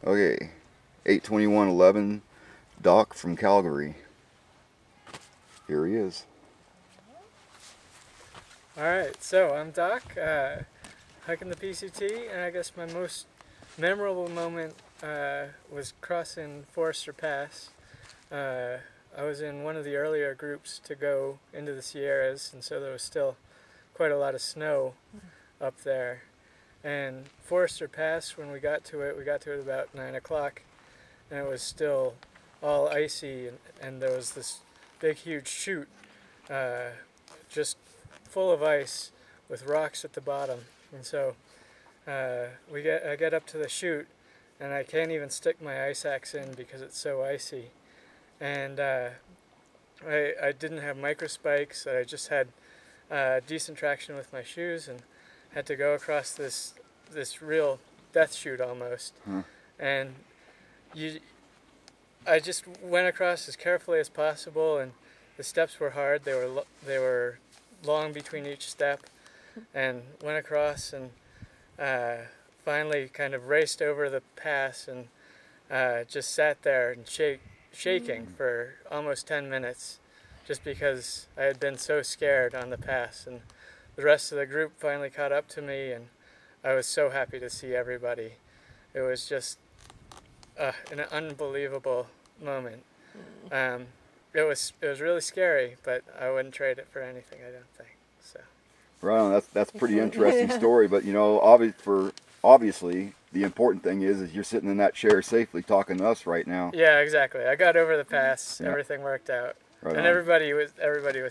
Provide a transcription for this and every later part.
Okay, 8/21/11, Doc from Calgary. Here he is. Alright, so I'm Doc, hiking the PCT, and I guess my most memorable moment was crossing Forester Pass. I was in one of the earlier groups to go into the Sierras, and so there was still quite a lot of snow up there. And Forester Pass, when we got to it about 9 o'clock, and it was still all icy, and there was this big huge chute just full of ice with rocks at the bottom. And so I get up to the chute, and I can't even stick my ice axe in because it's so icy. And I didn't have micro spikes. I just had decent traction with my shoes, and had to go across this real death chute almost. And I just went across as carefully as possible, and the steps were hard. They were long between each step, and went across, and finally kind of raced over the pass, and just sat there and shaking for almost 10 minutes, just because I had been so scared on the pass. And the rest of the group finally caught up to me, and I was so happy to see everybody. It was just an unbelievable moment. It was really scary, but I wouldn't trade it for anything, I don't think. So. Right on. That's a pretty interesting story. But you know, obviously, the important thing is you're sitting in that chair safely talking to us right now. Yeah, exactly. I got over the pass. Yeah. Everything worked out, Right and on. everybody was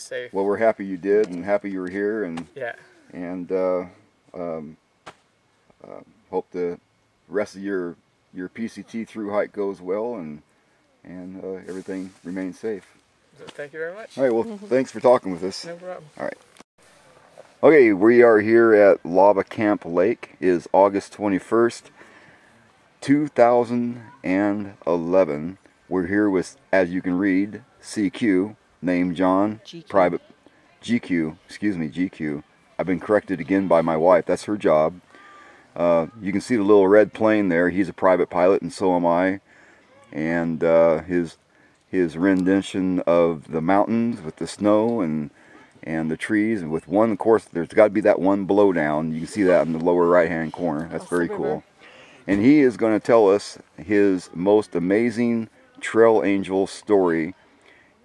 safe. Well, we're happy you did, and happy you were here, and Yeah. And hope the rest of your PCT through hike goes well, and everything remains safe. So thank you very much. All right. Well, thanks for talking with us. No problem. All right. Okay, we are here at Lava Camp Lake. It is August 21st, 2011. We're here with, as you can read, CQ, name John, GQ. private GQ. Excuse me, GQ. I've been corrected again by my wife. That's her job. You can see the little red plane there. He's a private pilot, and so am I. And his rendition of the mountains with the snow and the trees, and with one, of course, there's got to be that one blowdown. You can see that in the lower right-hand corner. That's very cool. And he is going to tell us his most amazing Trail Angel story.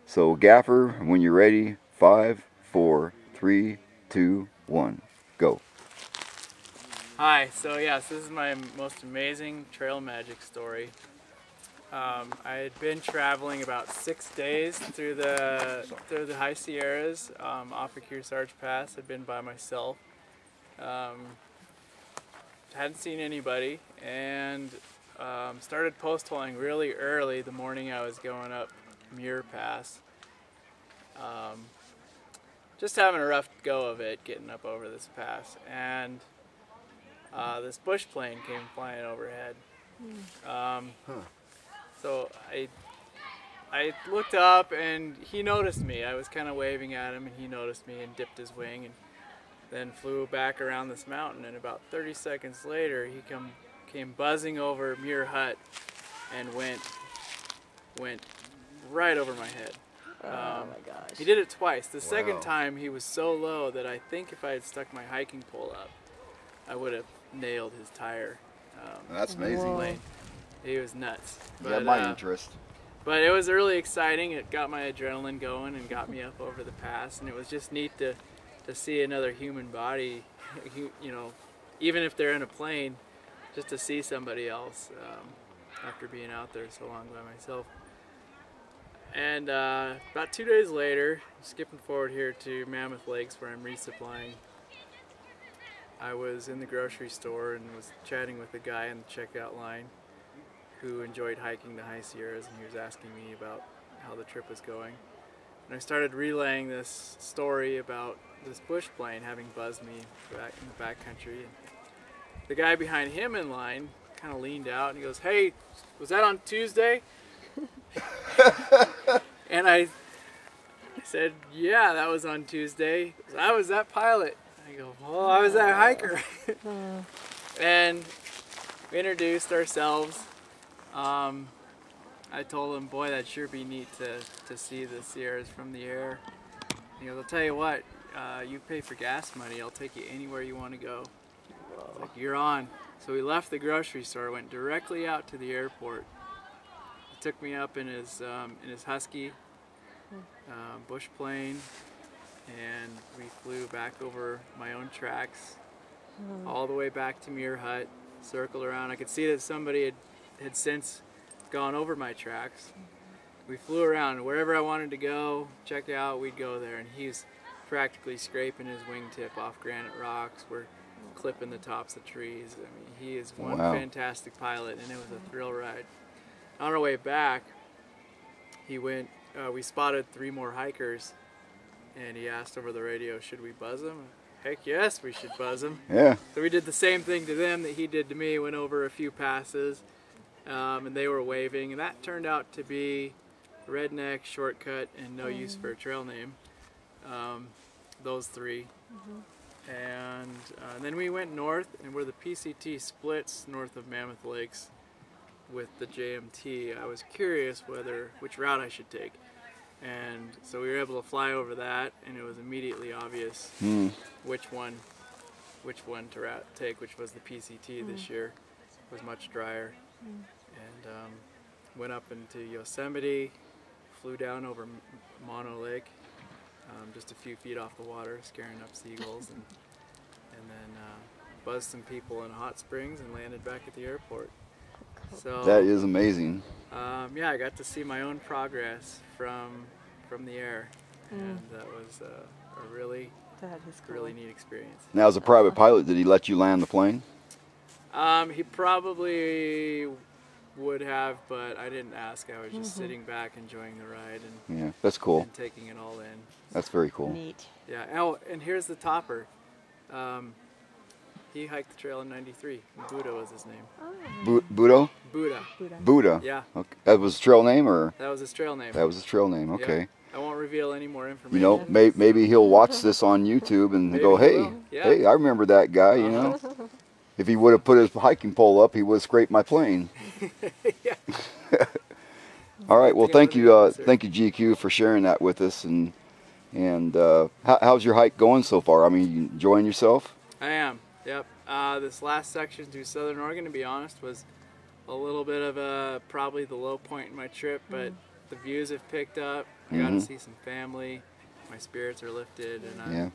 So, Gaffer, when you're ready, 5, 4, 3, 2, 1, go. Hi, so yes, this is my most amazing trail magic story. I had been traveling about 6 days through the high Sierras off of Kearsarge Pass. I'd been by myself. Hadn't seen anybody, and started post-holing really early the morning I was going up Muir Pass. Just having a rough go of it getting up over this pass, and this bush plane came flying overhead. So I looked up, and he noticed me. I was kind of waving at him, and he noticed me and dipped his wing, and then flew back around this mountain. And about 30 seconds later, he came buzzing over Muir Hut and went right over my head. Oh my gosh. He did it twice. The Wow. second time he was so low that I think if I had stuck my hiking pole up, I would have nailed his tire. That's amazing. Plane. He was nuts. Yeah, my interest. But it was really exciting. It got my adrenaline going and got me up over the pass, and it was just neat to see another human body, you know, even if they're in a plane, just to see somebody else after being out there so long by myself. And about 2 days later, skipping forward here to Mammoth Lakes where I'm resupplying, I was in the grocery store and was chatting with a guy in the checkout line who enjoyed hiking the high Sierras, and he was asking me about how the trip was going. And I started relaying this story about this bush plane having buzzed me back in the backcountry. And the guy behind him in line kind of leaned out and he goes, "Hey, was that on Tuesday?" And I said, "Yeah, that was on Tuesday." He goes, "I was that pilot." I go, "Well, I was that hiker." And we introduced ourselves, I told him, boy, that'd sure be neat to see the Sierras from the air. He goes, I'll tell you what, you pay for gas money, I'll take you anywhere you want to go. I was like, you're on. So we left the grocery store, went directly out to the airport. He took me up in his Husky bush plane, and we flew back over my own tracks, all the way back to Muir Hut, circled around. I could see that somebody had since gone over my tracks. We flew around wherever I wanted to go, check out, we'd go there, and he's practically scraping his wingtip off granite rocks. We're clipping the tops of trees. I mean, he is one fantastic pilot, and it was a thrill ride. On our way back, we spotted 3 more hikers, and he asked over the radio, should we buzz them? Heck yes, we should buzz them. Yeah. So we did the same thing to them that he did to me, went over a few passes, and they were waving, and that turned out to be Redneck, Shortcut, and No Use for a Trail Name. Those 3. And then we went north, and where the PCT splits north of Mammoth Lakes with the JMT, I was curious which route I should take. And so we were able to fly over that, and it was immediately obvious which one to take, which was the PCT this year. It was much drier. And went up into Yosemite, flew down over Mono Lake, just a few feet off the water, scaring up seagulls, and then buzzed some people in Hot Springs and landed back at the airport. So That is amazing. yeah, I got to see my own progress from the air, and that was a really neat experience. Now, as a private pilot, did he let you land the plane? He probably would have, but I didn't ask. I was just sitting back enjoying the ride Yeah, that's cool. and taking it all in. That's very cool. Neat. Yeah. Oh, and here's the topper. He hiked the trail in '93. Buddha was his name. Budo? Buddha. Buddha. Yeah. Okay. That was his trail name, or? That was his trail name. That was his trail name. Okay. Yeah. I won't reveal any more information. You know, maybe he'll watch this on YouTube and Maybe go, he hey, will. Yeah. hey, I remember that guy, you know. If he would have put his hiking pole up, he would have scraped my plane. Yeah. All right, well, thank you, GQ, for sharing that with us. And how's your hike going so far? I mean, you enjoying yourself? I am. Yep. This last section through Southern Oregon, to be honest, was a little bit of probably the low point in my trip, but the views have picked up. I got to see some family. My spirits are lifted, and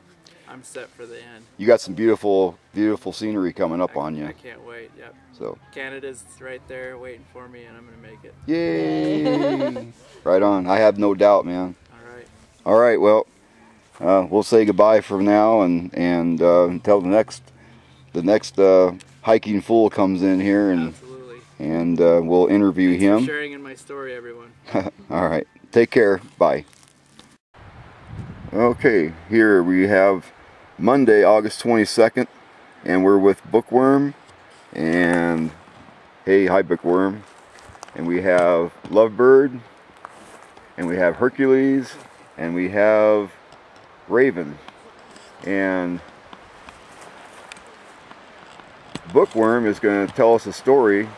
I'm set for the end. You got some beautiful, beautiful scenery coming up on you. I can't wait. Yep. So Canada's right there waiting for me, and I'm gonna make it. yay! Right on. I have no doubt, man. All right. All right. Well, we'll say goodbye for now, and until the next hiking fool comes in here, Absolutely. and we'll interview Thanks him. for sharing in my story, everyone. All right. Take care. Bye. Okay, here we have Monday, August 22nd, and we're with Bookworm, and hey, hi Bookworm, and we have Lovebird, and we have Hercules, and we have Raven, and Bookworm is going to tell us a story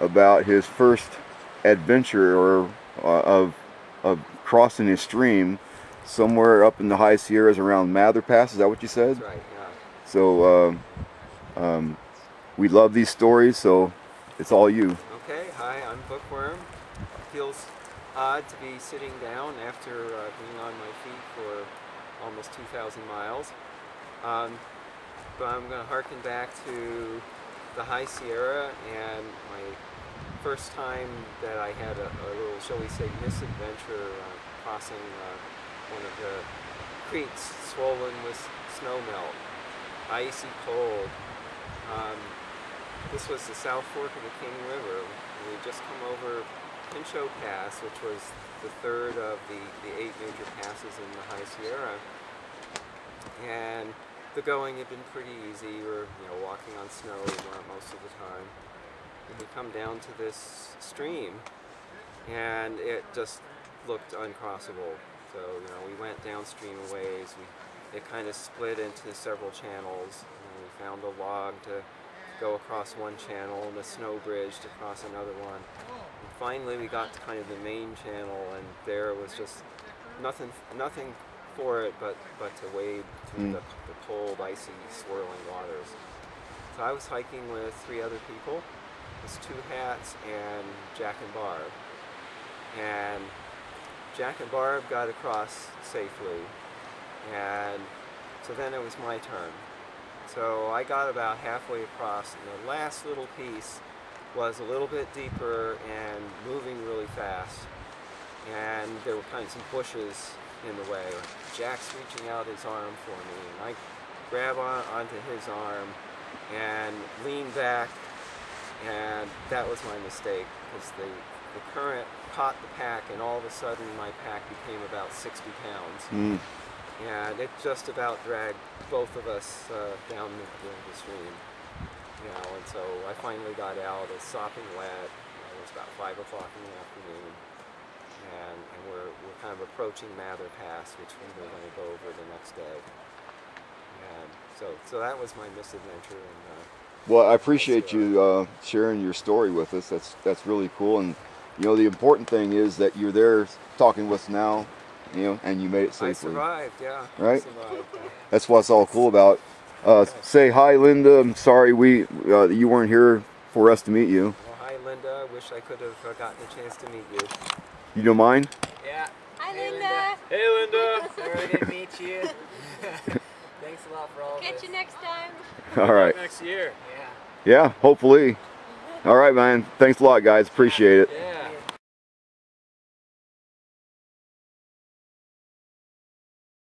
about his first adventure of crossing a stream somewhere up in the high Sierras around Mather Pass. Is that what you said? That's right, yeah. So we love these stories, so it's all you. Okay, hi, I'm Bookworm. It feels odd to be sitting down after being on my feet for almost 2,000 miles. But I'm going to harken back to the High Sierra and my first time that I had a little, shall we say, misadventure crossing one of the creeks swollen with snow melt, icy cold. This was the South Fork of the King River. We had just come over Pinchot Pass, which was the third of the 8 major passes in the High Sierra. And the going had been pretty easy. We were, walking on snow most of the time. And we come down to this stream, and it just looked uncrossable. So, we went downstream a ways. It kind of split into several channels, and we found a log to go across one channel and a snow bridge to cross another one. And finally we got to kind of the main channel, and there was just nothing for it but to wade through the cold, icy, swirling waters. So I was hiking with 3 other people. It was 2 Hats and Jack and Barb. And Jack and Barb got across safely, and so then it was my turn. So I got about halfway across, and the last little piece was a little bit deeper and moving really fast. And there were kind of some bushes in the way. Jack's reaching out his arm for me, and I grab onto his arm and lean back, and that was my mistake, because the current caught the pack, and all of a sudden my pack became about 60 pounds. And it just about dragged both of us down the stream. You know, and so I finally got out. It's sopping wet. It was about 5 o'clock in the afternoon, and we're kind of approaching Mather Pass, which we were going to go over the next day. And so that was my misadventure. And well, I appreciate you sharing your story with us. That's really cool. And you know, the important thing is that you're there talking with us now. You know, and you made it safely. I survived, yeah. Right? I survived, yeah. That's what's all cool about. Say hi, Linda. I'm sorry you weren't here for us to meet you. Well, hi, Linda. Wish I could have gotten a chance to meet you. You don't mind? Yeah. Hi, Linda. Hey, Linda. Sorry to meet you. Thanks a lot for all Catch this. you next time. All right. Next year. Yeah. Yeah, hopefully. All right, man. Thanks a lot, guys. Appreciate it. Yeah.